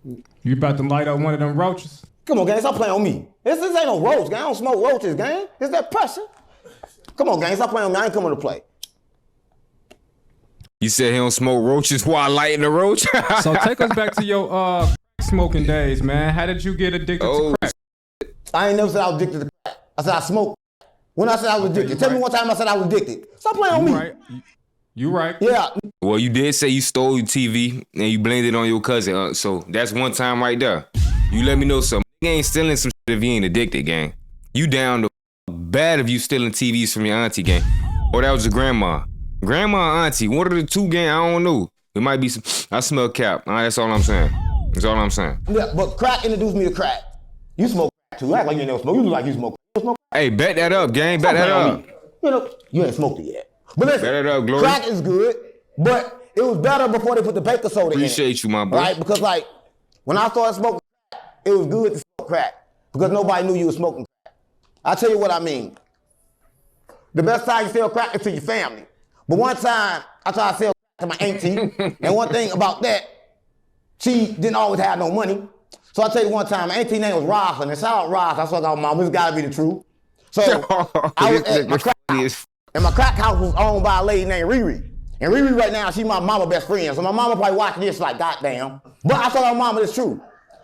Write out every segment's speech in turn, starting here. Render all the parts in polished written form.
You about to light up one of them roaches? Come on, gang, stop playing on me. This ain't no roach, gang. I don't smoke roaches, gang. It's that pressure. Come on, gang, stop playing on me. I ain't coming to play. You said he don't smoke roaches while lighting the roach? So take us back to your smoking days, man. How did you get addicted to crack? I ain't never said I was addicted to crack. I said I smoked. When I said I was addicted, tell me one time I said I was addicted. Stop playing on me. Right. You right. Yeah. Well, you did say you stole your TV and you blamed it on your cousin. So that's one time right there. You let me know something. You ain't stealing some shit if you ain't addicted, gang. You down to bad if you stealing TVs from your auntie, gang. Or that was your grandma. Grandma or auntie, one of the two, gang, I don't know. It might be some, I smell cap. That's all I'm saying. That's all I'm saying. Yeah, but crack introduced me to crack. You smoke crack too. Act like you ain't never smoke. You look like you smoke. Hey, bet that up, gang. Bet that up. You know, you ain't smoked it yet. But listen, bet that up, Glory. Crack is good, but it was better before they put the baking soda in it. Appreciate you, my boy. Right? Because like, when I started smoking crack, it was good to smoke crack because nobody knew you was smoking crack. I'll tell you what I mean. The best time you sell crack is to your family. But one time, I tried to sell to my auntie, and one thing about that, she didn't always have no money. So I tell you one time, my auntie name was Rosalind, and shout out Ross, I said, oh, mom, this gotta be the truth. So I was at my crack house, and my crack house was owned by a lady named Riri. And Riri right now, she's my mama best friend, so my mama probably watching this like, goddamn. But I told her mama it's true.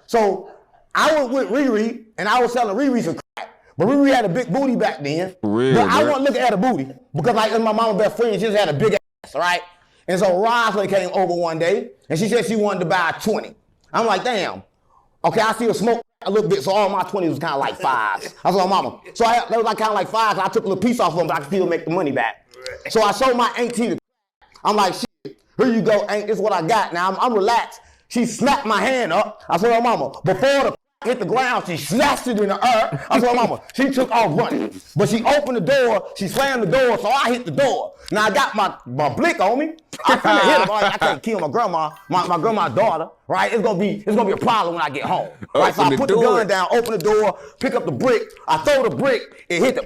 So I was with Riri, and I was selling Riri some crack. But Riri had a big booty back then. Real, but I wasn't looking at her booty because like my mama best friend, she just had a big ass, right? And so Rosalind came over one day and she said she wanted to buy 20. I'm like, damn. Okay, I see her smoke a little bit, so all my 20s was kind of like fives. I told my mama. So they was like kind of like fives. I took a little piece off of them, but I could still make the money back. So I showed my auntie the I'm like, shit, here you go, ain't this what I got? Now I'm relaxed. She snapped my hand up. I told her mama, before the hit the ground, she snatched it in the air. I told her mama, she took off running. But she opened the door, she slammed the door, so I hit the door. Now I got my blick on me. I'm finna hit her, I can't kill my grandma, my grandma's daughter, right? It's gonna be a problem when I get home. Right? So I put the gun down, open the door, pick up the brick, I throw the brick, it hit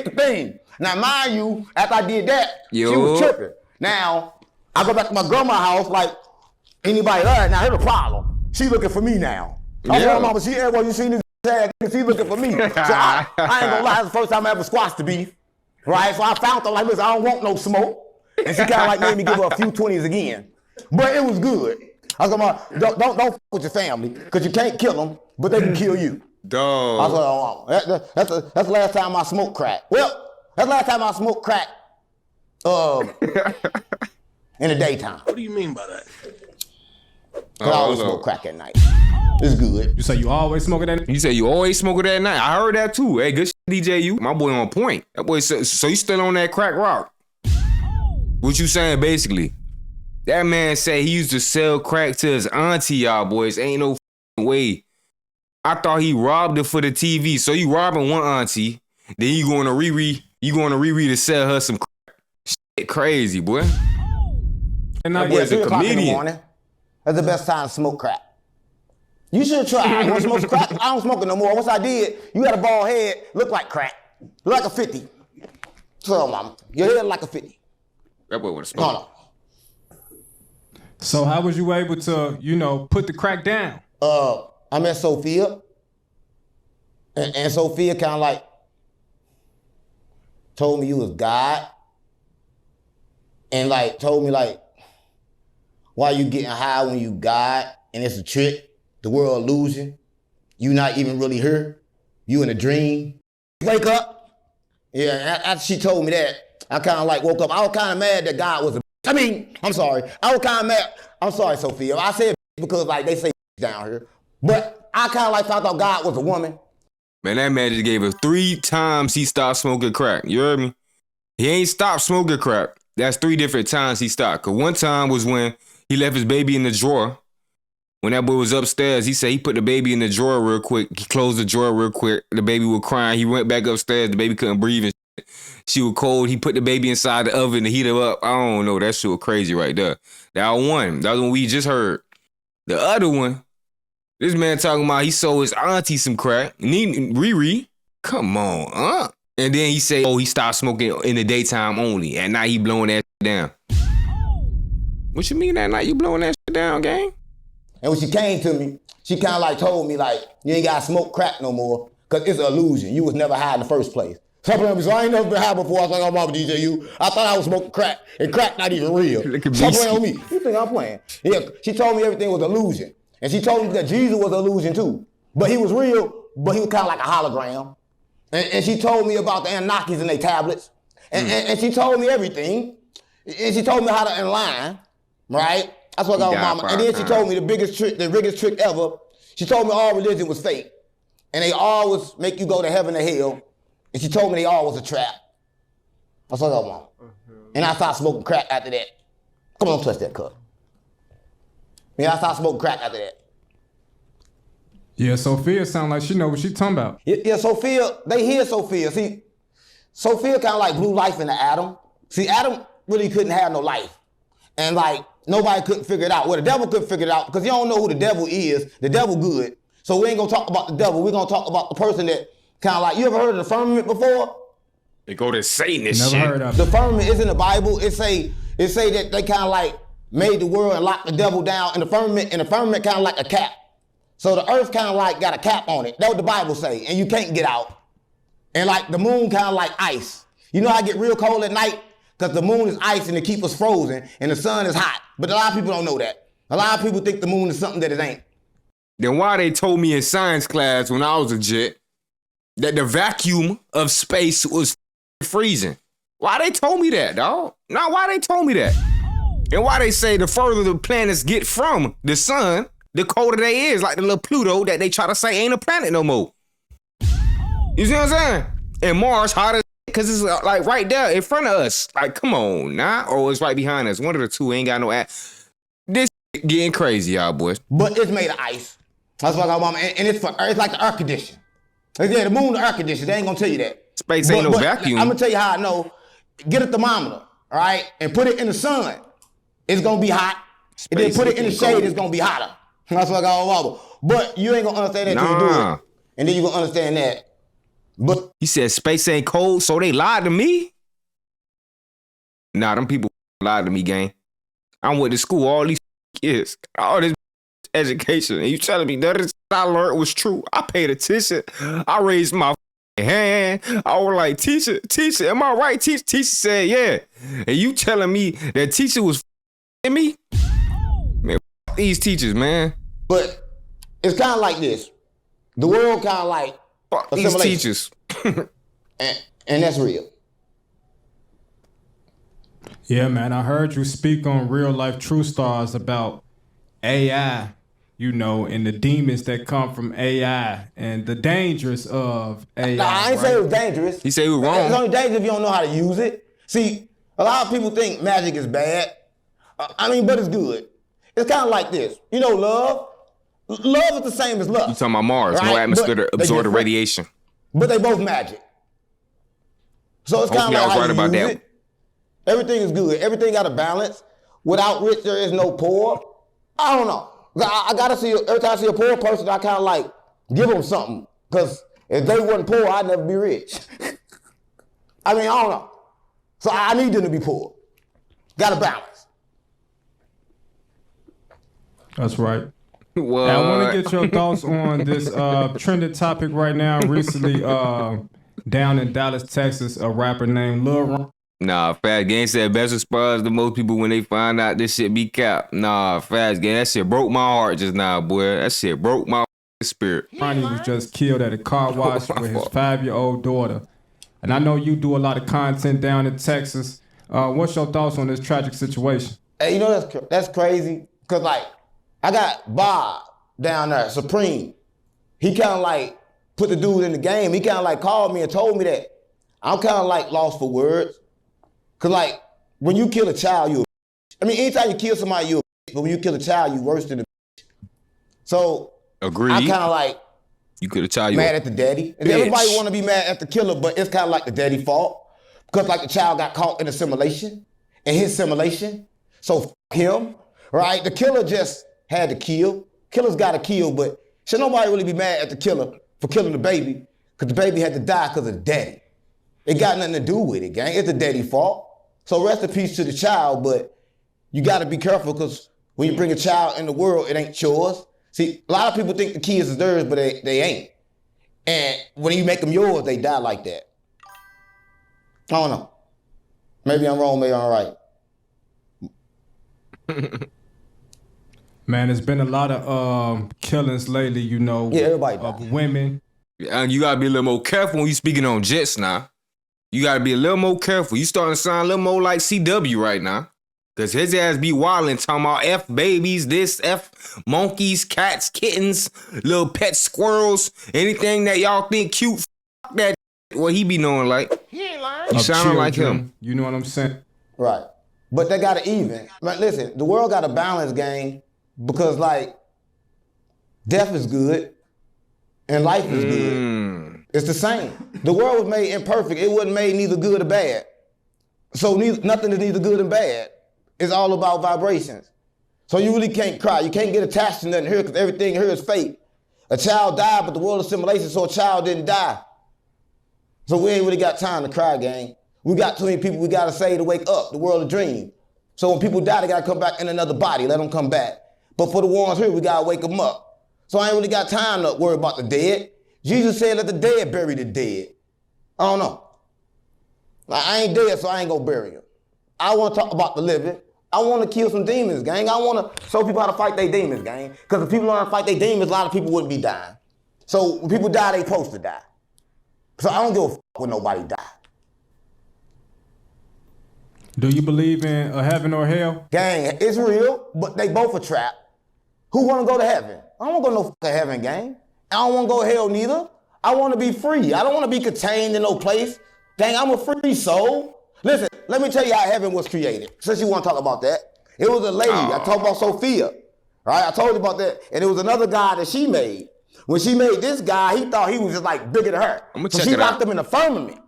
the thing. Now mind you, after I did that, she was tripping. Now, I go back to my grandma's house like anybody else. Now here's the problem. She looking for me now. I told mama, well, you seen this ass, she looking for me. So I ain't gonna lie, it's the first time I ever squashed the beef. Right? So I found her like, listen, I don't want no smoke. And she kind of like made me give her a few 20s again. But it was good. I was like, don't fuck with your family, because you can't kill them, but they can kill you. Dog. I was like, oh, that's the last time I smoked crack. Well, that's the last time I smoked crack in the daytime. What do you mean by that? I always smoke crack at night. It's good. You say you always smoke it at night? You say you always smoke it at night? I heard that too. Hey, good shit, DJU. My boy on point. That boy said, so you still on that crack rock? What you saying basically? That man said he used to sell crack to his auntie, y'all boys. Ain't no way. I thought he robbed her for the TV. So you robbing one auntie, then you going to Riri to sell her some crack. Shit crazy, boy. And that boy's a comedian. That's the best time to smoke crack. You should try. I want to smoke crack. I don't smoke it no more. Once I did, you got a bald head, look like crack. Look like a 50. So, mama, your head like a 50. That boy would have smoked. No. So how was you able to, put the crack down? I met Sophia. And Sophia kind of like told me you was God. And like told me like, why you getting high when you God and it's a trick, the world illusion, you not even really here, you in a dream. Wake up. Yeah, after she told me that, I kind of like woke up. I was kind of mad that God was I'm sorry. I was kind of mad. I'm sorry, Sophia. I said because like they say down here, but I kind of like thought God was a woman. Man, that man just gave her 3 times he stopped smoking crack. You heard me? He ain't stopped smoking crack. That's 3 different times he stopped. Cause one time was when he left his baby in the drawer. When that boy was upstairs, he said he put the baby in the drawer real quick. He closed the drawer real quick. The baby was crying. He went back upstairs. The baby couldn't breathe and shit. She was cold. He put the baby inside the oven to heat her up. I don't know. That shit was crazy right there. That one. That was one we just heard. The other one, this man talking about he sold his auntie some crack. Riri, come on, huh? And then he said, he stopped smoking in the daytime only. At night, he blowing that shit down. What you mean at night you blowing that shit down, gang? And when she came to me, she kind of like told me like, you ain't gotta smoke crack no more, cause it's an illusion. You was never high in the first place. So I ain't never been high before. I was like, oh, mama, DJU. I thought I was smoking crack, and crack not even real. Stop playing on me. You think I'm playing? Yeah, she told me everything was illusion. And she told me that Jesus was an illusion too. But he was real, but he was kind of like a hologram. And she told me about the Anunnakis and their tablets. And she told me everything. And she told me how to align, right? That's what I got with mama. And then she told me the biggest trick ever. She told me all religion was fake. And they always make you go to heaven or hell. And she told me they all was a trap. That's what I got, mama. And I started smoking crack after that. Come on, touch that cup. Yeah, I started smoking crack after that. Yeah, Sophia sound like she know what she talking about. Yeah, Sophia, they hear Sophia. See, Sophia kind of like blew life into Adam. See, Adam really couldn't have no life. And like, nobody couldn't figure it out. Well, the devil couldn't figure it out because you don't know who the devil is. The devil good. So we ain't gonna talk about the devil. We're gonna talk about the person that kind of like, you ever heard of the firmament before? They go to Satan and Never shit. heard of The it. firmament is in the Bible. It say that they kind of like made the world and locked the devil down. And the firmament kind of like a cap. So the earth kind of like got a cap on it. That's what the Bible say. And you can't get out. And like the moon kind of like ice. You know how I get real cold at night? Because the moon is ice and it keeps us frozen and the sun is hot. But a lot of people don't know that. A lot of people think the moon is something that it ain't. Then why they told me in science class when I was a jet that the vacuum of space was freezing? Why they told me that, dog? Now, why they told me that? And why they say the further the planets get from the sun, the colder they is, like the little Pluto that they try to say ain't a planet no more. You see what I'm saying? And Mars hotter because it's like right there in front of us. Like, come on, nah? Or it's right behind us. One of the two ain't got no ass. This getting crazy, y'all boys. But it's made of ice. That's what I got, mama. And it's like the air condition. Yeah, the moon, the air condition. They ain't gonna tell you that. Space ain't no vacuum. I'm gonna tell you how I know. Get a thermometer, all right, and put it in the sun. It's gonna be hot. And then put it in the shade. It's gonna be hotter. That's what I got, mama. But you ain't gonna understand that till you do it. And then you gonna understand that. But he said space ain't cold, so they lied to me? Nah, them people lied to me, gang. I went to school all these years, all this education, and you telling me none of this I learned was true. I paid attention. I raised my hand. I was like, teacher, am I right, teacher? Teacher said, yeah. And you telling me that teacher was in me? Man, these teachers, man. But it's kind of like this. The world kind of like these teachers. and that's real. Yeah, man, I heard you speak on Real Life True Stars about AI, you know, and the demons that come from AI and the dangers of AI. Nah, I ain't say it was dangerous. He said it was wrong. It's only dangerous if you don't know how to use it. See, a lot of people think magic is bad. But it's good. It's kind of like this. You know, love? Love is the same as love. You talking about Mars, right? No atmosphere to absorb the radiation. But they both magic. So it's kind of like how you use it. Everything is good. Everything got a balance. Without rich, there is no poor. I don't know. I gotta see, every time I see a poor person, I kind of like give them something. Because if they wasn't poor, I'd never be rich. I don't know. So I need them to be poor. Got a balance. That's right. What? Now, I want to get your thoughts on this trending topic right now. Recently, down in Dallas, Texas, a rapper named Lil Ron. Nah, Fast Gang said best response to most people when they find out this shit be capped. Nah, Fast Gang, that shit broke my heart just now, boy. That shit broke my spirit. Ronnie was just killed at a car wash with his 5-year-old daughter. And I know you do a lot of content down in Texas. What's your thoughts on this tragic situation? Hey, you know that's crazy? Because, like, I got Bob down there, Supreme. He kind of, like, put the dude in the game. He kind of, like, called me and told me that. I'm kind of, like, lost for words. Because, like, when you kill a child, you a bitch. I mean, anytime you kill somebody, you a bitch. But when you kill a child, you worse than a bitch. So, agreed. I kind of, like, you could have child mad at the daddy. And everybody want to be mad at the killer, but it's kind of like the daddy fault. Because, like, the child got caught in a simulation. In his simulation. So, him, right? The killer just had to kill. Killer's got to kill, but should nobody really be mad at the killer for killing the baby? Because the baby had to die because of the daddy. It got nothing to do with it, gang. It's the daddy fault. So rest in peace to the child, but you got to be careful because When you bring a child in the world, it ain't yours. See, a lot of people think the kids is theirs, but they ain't. And when you make them yours, they die like that. I don't know. Maybe I'm wrong, maybe I'm right. Man, there's been a lot of killings lately, you know, everybody of women. You gotta be a little more careful when you speaking on Jets now. You gotta be a little more careful. You starting to sound a little more like CW right now. Cause his ass be wildin' talking about F babies, this, F monkeys, cats, kittens, little pet squirrels, anything that y'all think cute, f that what he be knowing like. He ain't lying. You sounding like him. You know what I'm saying? Right. But they got to even. Like, listen, the world got a balance game because, like, death is good and life is good. It's the same. The world was made imperfect. It wasn't made neither good or bad. So nothing is neither good and bad. It's all about vibrations. So you really can't cry. You can't get attached to nothing here because everything here is fake. A child died, but the world is simulation, so a child didn't die. So we ain't really got time to cry, gang. We got too many people we gotta say to wake up, the world of dream. So when people die, they gotta come back in another body, let them come back. But for the ones here, we gotta wake them up. So I ain't really got time to worry about the dead. Jesus said, let the dead bury the dead. I don't know. I ain't dead, so I ain't gonna bury him. I wanna talk about the living. I wanna kill some demons, gang. I wanna show people how to fight their demons, gang. Because if people learn how to fight their demons, a lot of people wouldn't be dying. So when people die, they supposed to die. So I don't give a fuck when nobody die. Do you believe in a heaven or hell? Gang, it's real, but they both a trap. Who wanna go to heaven? I don't wanna go to no fucking heaven, gang. I don't wanna go to hell neither. I wanna be free. I don't wanna be contained in no place. Gang, I'm a free soul. Listen, let me tell you how heaven was created, since you wanna talk about that. It was a lady, I talked about Sophia, right? I told you about that. And it was another guy that she made. When she made this guy, he thought he was just like bigger than her. So she locked him in the firmament.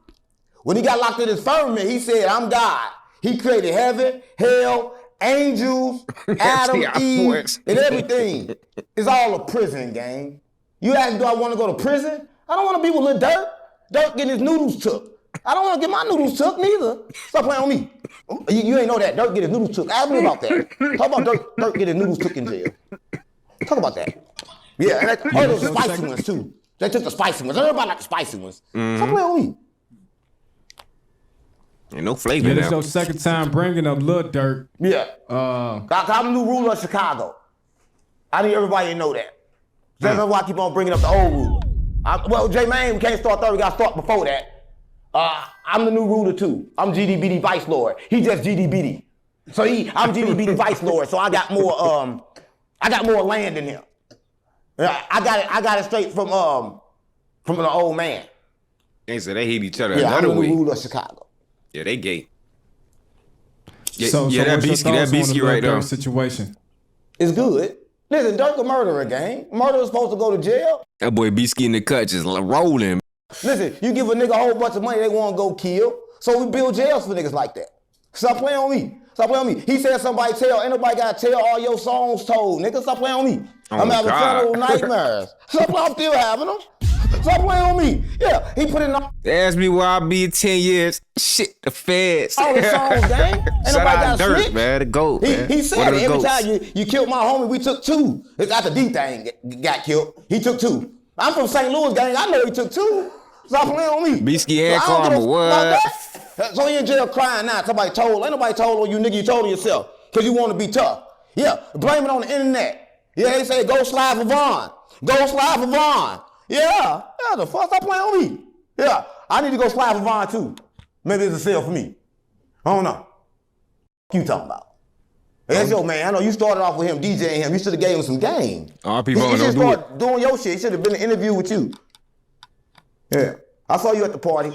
When he got locked in his firmament, he said, I'm God. He created heaven, hell, angels, Adam, Eve, and everything. It's all a prison, gang. You ask, do I want to go to prison? I don't want to be with Lil Dirt. Dirt getting his noodles took. I don't want to get my noodles took neither. Stop playing on me. You ain't know that. Dirt get his noodles took. Ask me about that. Talk about Dirt get his noodles took in jail. Talk about that. Yeah, and those the spicy ones too. They took the spicy ones. Everybody like the spicy ones. Stop playing on me. Ain't no flavor Yeah, now. this your second time bringing up Lil Dirt. Yeah. I'm the new ruler of Chicago. I need everybody to know that. That's why I keep on bringing up the old ruler. Well, J-Man, we can't start there. We got to start before that. I'm the new ruler too. I'm GDBD Vice Lord. He just GDBD. So I'm GDBD Vice Lord. So I got more land than him. I got it straight from an old man. They said they hate each other Yeah, I'm another the way. new ruler of Chicago. Yeah, they gay. Yeah, So that what's your Beastie thoughts on the right Lil there. Dirt situation? It's good. Listen, Dirk a murderer, gang. Murderer's supposed to go to jail. That boy Beastie in the cut just rolling. Listen, you give a nigga a whole bunch of money, they want to go kill. So we build jails for niggas like that. Stop playing on me. Stop playing on me. He said somebody ain't nobody got to tell all your songs told. Nigga, stop playing on me. I'm having federal nightmares. Stop playing, I'm still having them. Stop playing on me. Yeah, he put in all They asked me where I'll be in 10 years. Shit, the feds. the songs, gang. Ain't Shout nobody out got Dirt, switch. man. The GOAT, man. He said One of it. the Every goats. time you killed my homie, we took two. It's after D thing got killed. He took two. I'm from St. Louis, gang. I know he took two. Stop playing on me. Beastie had So I don't karma, give a what? fuck about that. So he in jail crying now. Ain't nobody told on you, nigga. You told on yourself. Because you want to be tough. Yeah, blame it on the internet. Yeah, they say go slide for Vaughn. Go slide for Vaughn. Yeah, the fuck, stop playing on me. Yeah, I need to go slide for Vaughn too. Maybe it's a sale for me. I don't know. What you talking about? That's your man. I know you started off with him, DJing him. You should have gave him some game. R.P. He Vaughn, should don't do it. start doing your shit. He should have been in an interview with you. Yeah, I saw you at the party.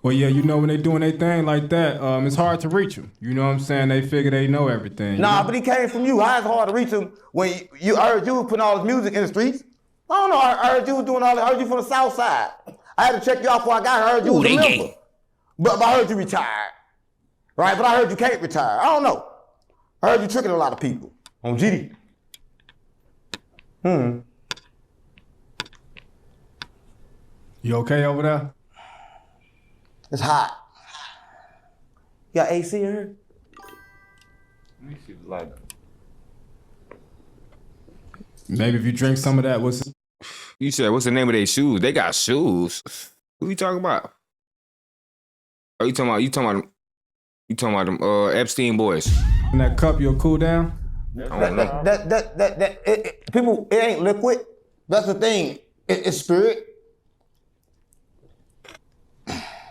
Well, yeah, you know when they doing their thing like that, it's hard to reach them. You know what I'm saying? They figure they know everything. Nah, you know? but he came from you. How it's hard to reach him when I heard you putting all this music in the streets? I don't know. I heard you doing all that. I heard you from the South Side. I had to check you out before I got here. I heard you was a member. But I heard you retired. Right? But I heard you can't retire. I don't know. I heard you tricking a lot of people on GD. You okay over there? It's hot. You got AC in here? Like, Maybe if you drink some of that, what's You said, what's the name of their shoes? They got shoes. Who you talking about? Oh, you talking about them Epstein boys. in that cup? You'll cool down. People, it ain't liquid. That's the thing. It's spirit.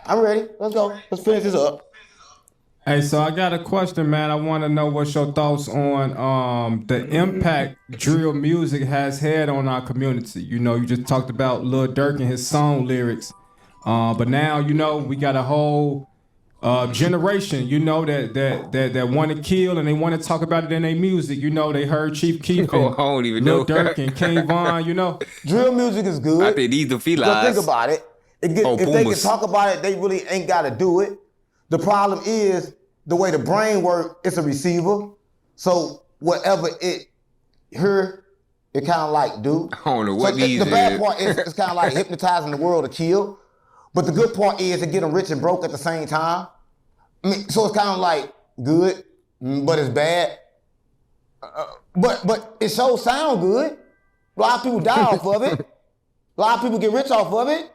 I'm ready. Let's go. Let's finish this up. Hey, so I got a question, man. I want to know what's your thoughts on the impact drill music has had on our community. You know, you just talked about Lil Durk and his song lyrics, but now you know we got a whole generation. You know that want to kill and they want to talk about it in their music. You know, they heard Chief Keef and I don't even Lil know. Durk and King Von. You know, Drill music is good. I think these the felines. But think about it. If they can talk about it, they really ain't got to do it. The problem is the way the brain works, it's a receiver. So whatever it hear, it kind of like do. I don't know what these the bad is. part is it's kind of like hypnotizing the world to kill. But the good part is it get them rich and broke at the same time. I mean, so it's kind of like good, but it's bad. But it so sound good. A lot of people die off of it. A lot of people get rich off of it.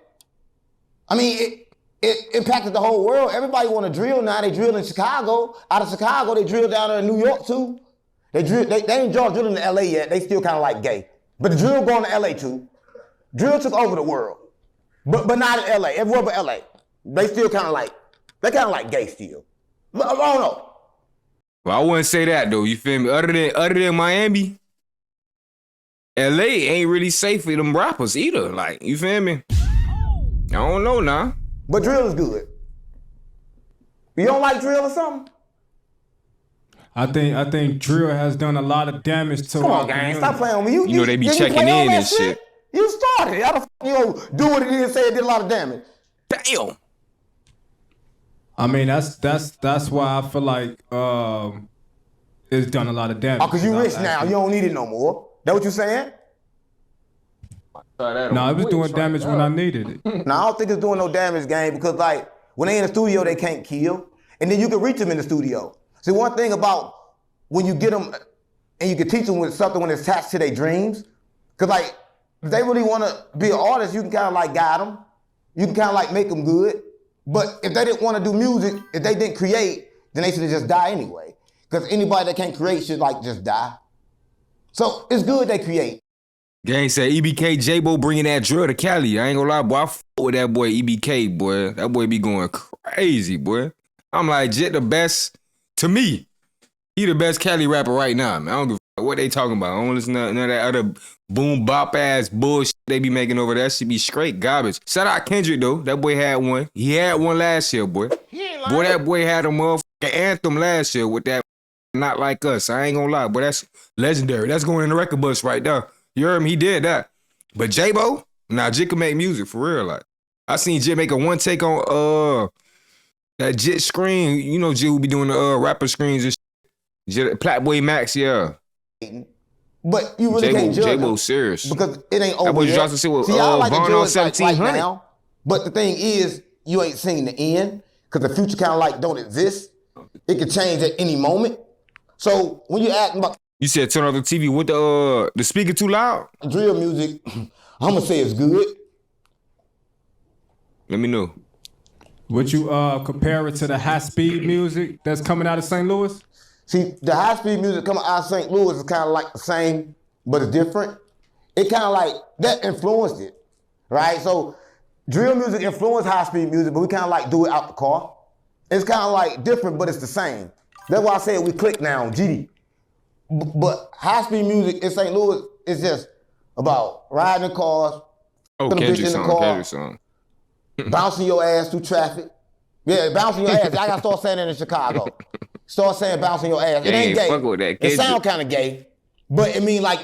I mean, it impacted the whole world. Everybody want to drill now. They drill in Chicago. Out of Chicago, they drill down there in New York too. They ain't drilling in LA yet. They still kind of like gay. But the drill going to LA too. Drill took over the world. But not in LA. Everywhere but LA. They still kind of like gay still. But I don't know. Well, I wouldn't say that though. You feel me? Other than Miami, LA ain't really safe for them rappers either. Like, you feel me? I don't know now. But drill is good. You don't like drill or something? I think drill has done a lot of damage to Come our on, gang. community. Stop playing with me. You know they be did you checking play all in that and shit. You started it. How the fuck you do what it is, say it did a lot of damage? Damn. I mean, that's why I feel like it's done a lot of damage. Oh, because you rich now. You don't need it no more. That what you saying? No, it was doing damage when I needed it. No, I don't think it's doing no damage, gang, because like when they in the studio, they can't kill. And then you can reach them in the studio. See, one thing about when you get them and you can teach them with something when it's attached to their dreams, because like if they really want to be an artist, you can kind of like guide them. You can kind of like make them good. But if they didn't want to do music, if they didn't create, then they should have just die anyway. Because anybody that can't create should like just die. So it's good they create. Gang said EBK J-Bo bringing that drill to Cali. I ain't gonna lie, boy. I fuck with that boy EBK, boy. That boy be going crazy, boy. I'm like, Jit the best, to me, he the best Cali rapper right now, man. I don't give a fuck what they talking about. I don't listen to none of that other boom bop ass bullshit they be making over there. That shit be straight garbage. Shout out Kendrick, though. That boy had one. He had one last year, boy. Boy, that boy had a motherfucking anthem last year with that Not Like Us. I ain't gonna lie, boy. That's legendary. That's going in the record books right there. You heard me? He did that. But J-Bo, nah, Jit can make music for real. Like, I seen Jit make a one take on that Jit screen. You know Jit who be doing the rapper screens and shit. Platboy Max, yeah. But you really can't judge J-Bo them serious. because it ain't over That boy yet. dropped some shit with See, y'all like to Von on judge like 1700. now, but the thing is, you ain't seen the end because the future kind of like don't exist. It could change at any moment. So when you ask about You said turn off the TV with the speaker too loud? drill music, I'm gonna say it's good. Let me know. Would you compare it to the high speed music that's coming out of St. Louis? See, the high speed music coming out of St. Louis is kind of like the same, but it's different. It kind of like that influenced it, right? So drill music influenced high speed music, but we kind of like do it out the car. It's kind of like different, but it's the same. That's why I said we click now on GD. But high-speed music in St. Louis is just about riding in cars, Oh, putting a bitch Kendrick in the song, car, Kendrick song. bouncing your ass through traffic. Yeah, bouncing your ass. I gotta start saying that in Chicago. Start saying bouncing your ass. It ain't Yeah, gay. fuck with that. It Kendrick. sound kind of gay, but it mean like,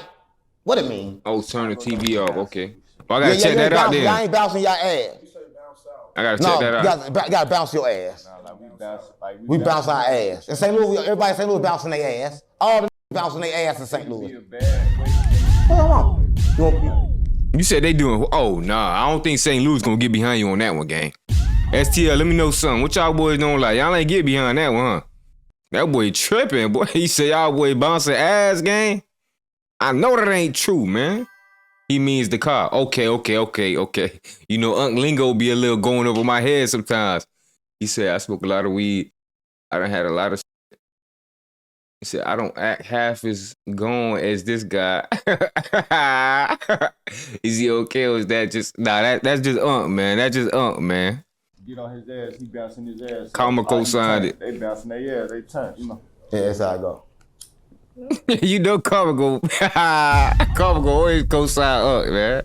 what it mean? Oh, turn the TV off, okay. Well, I gotta check that out I then. ain't bouncing your ass. I gotta No, check that out. you gotta bounce your ass. We bounce our ass. In St. Louis, everybody in St. Louis bouncing their ass. All the bouncing their ass in St. Louis. Hold on. You want- You said they doing, oh, nah, I don't think St. Louis gonna get behind you on that one, gang. STL, let me know something. What y'all boys don't like? Y'all ain't get behind that one, huh? That boy tripping, boy. He say y'all boy bouncing ass, gang. I know that ain't true, man. He means the car. Okay. You know, Unc Lingo be a little going over my head sometimes. He said, I smoke a lot of weed. I done had a lot of shit. He said, I don't act half as gone as this guy. Is he okay or is that just, that's just Unc, man. That's just Unc, man. Get on his ass, he bouncing his ass. Karma co-signed it. They bouncing their ass, they turn, you know. Yeah, that's how I go. You know Karma go always co-sign Unc, man.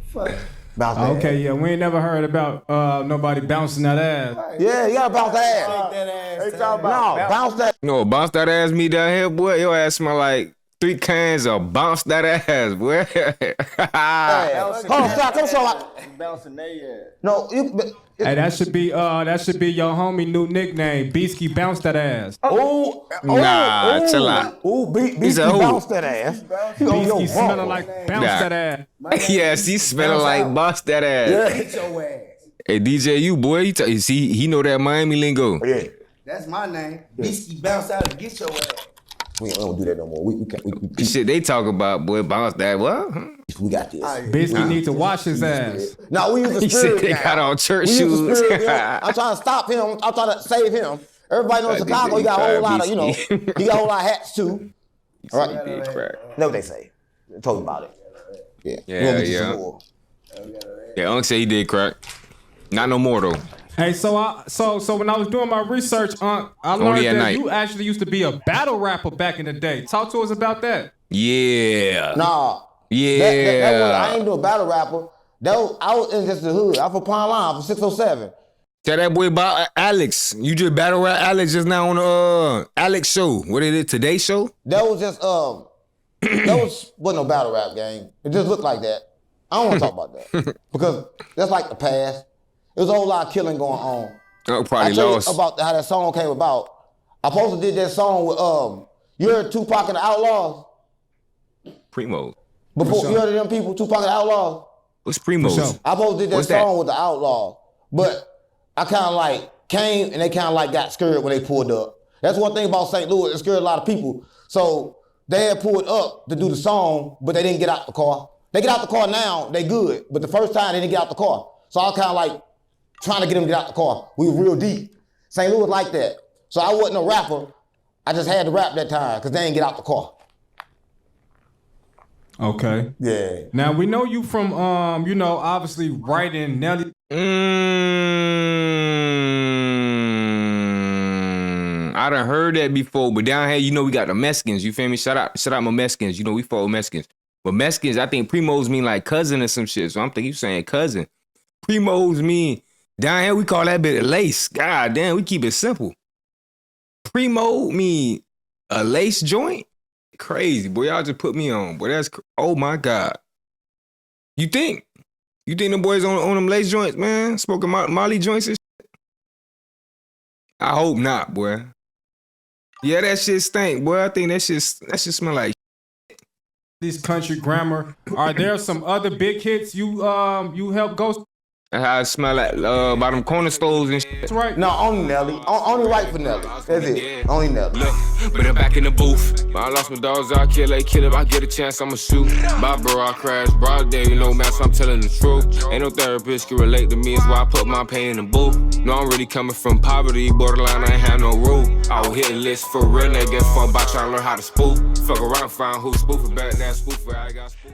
Bounce that Okay, ass. yeah, we ain't never heard about nobody bouncing that ass. Yeah, you gotta bounce that ass. They talking about No, bounce that. No, bounce that ass me down here, boy. Your ass smell like 3 cans of bounce that ass, boy. Hold on, stop. Come show. bouncing their ass. No, you. Hey, that should be your homie new nickname. Beastie bounce that ass. Oh, Nah, chill out. Oh, Beastie said, who? bounce that ass. Beastie smelling like bounce Nah. that ass. Yes, he smelling like bounce that ass. Yeah. Get your ass. Hey, DJU, boy, he know that Miami lingo. Yeah. That's my name. Beastie bounce out and get your ass. We don't do that no more. We Shit they talk about, boy, bounce that. What? we got this. Beastie need to wash his ass. No, we use the He said spirit they now. got on church We use the shoes. spirit, you know? I'm trying to stop him. I'm trying to save him. Everybody knows That Chicago. DJ He got a whole lot of, Beastie. he got a whole lot of hats too. All right. He did crack. Know what they say. They told me about it. Yeah. Yeah, We gonna get you yeah. some more. Yeah, Unc said he did crack. Not no more though. Hey, so when I was doing my research, I Only learned at that night. you actually used to be a battle rapper back in the day. Talk to us about that. Yeah. Nah. Yeah. That was, I ain't do a battle rapper. I was in just the hood. I'm from Pine Line, from 607. Tell that boy about Alex. You just battle rap Alex just now on the Alex show. What is it? Today show? That was just wasn't no battle rap game. It just looked like that. I don't want to talk about that because that's like the past. There's a whole lot of killing going on. Oh, probably I tell lost. you about how that song came about. I supposed to did that song with you heard Tupac and the Outlaws Primo. before. You heard of them people, Tupac and the Outlaws. What's Primo's? For sure. I supposed to did that What's that? song with the Outlaws, but I kind of like came and they kind of like got scared when they pulled up. That's one thing about St. Louis. It scared a lot of people. So they had pulled up to do the song, but they didn't get out the car. They get out the car now, they good. But the first time they didn't get out the car. So I was kind of like trying to get them to get out the car. We were real deep. St. Louis like that. So I wasn't a rapper. I just had to rap that time because they didn't get out the car. Okay. Yeah. Now we know you from obviously writing Nelly. I done heard that before, but down here, you know, we got the Mexicans. You feel me? Shout out my Mexicans. You know, we follow Mexicans. But Mexicans, I think primos mean like cousin or some shit. So I'm thinking you saying cousin. Primos mean, down here, we call that bit a lace. God damn, we keep it simple. Primo mean a lace joint? Crazy, boy. Y'all just put me on. Boy, oh my God. You think them boys on them lace joints, man? Smoking Molly joints and shit? I hope not, boy. Yeah, that shit stink, boy. I think that shit smell like These country grammar. Are there some other big hits you help Ghost? That's how it smell like by them corner stores and shit. That's right. No, only Nelly. Only right for Nelly. That's it. Only Nelly. Look, but I'm back in the booth. I lost my dogs, I kill if I get a chance, I'ma shoot. Bye, bro, I crash. Broad day, you know, man, so I'm telling the truth. Ain't no therapist can relate to me, it's why I put my pain in the booth. No, I'm really coming from poverty, borderline, I ain't have no roof. I will hit a list for real, nigga, get fun by trying to learn how to spoof. Fuck around, find who spoofing better than spoofer, I got spoof.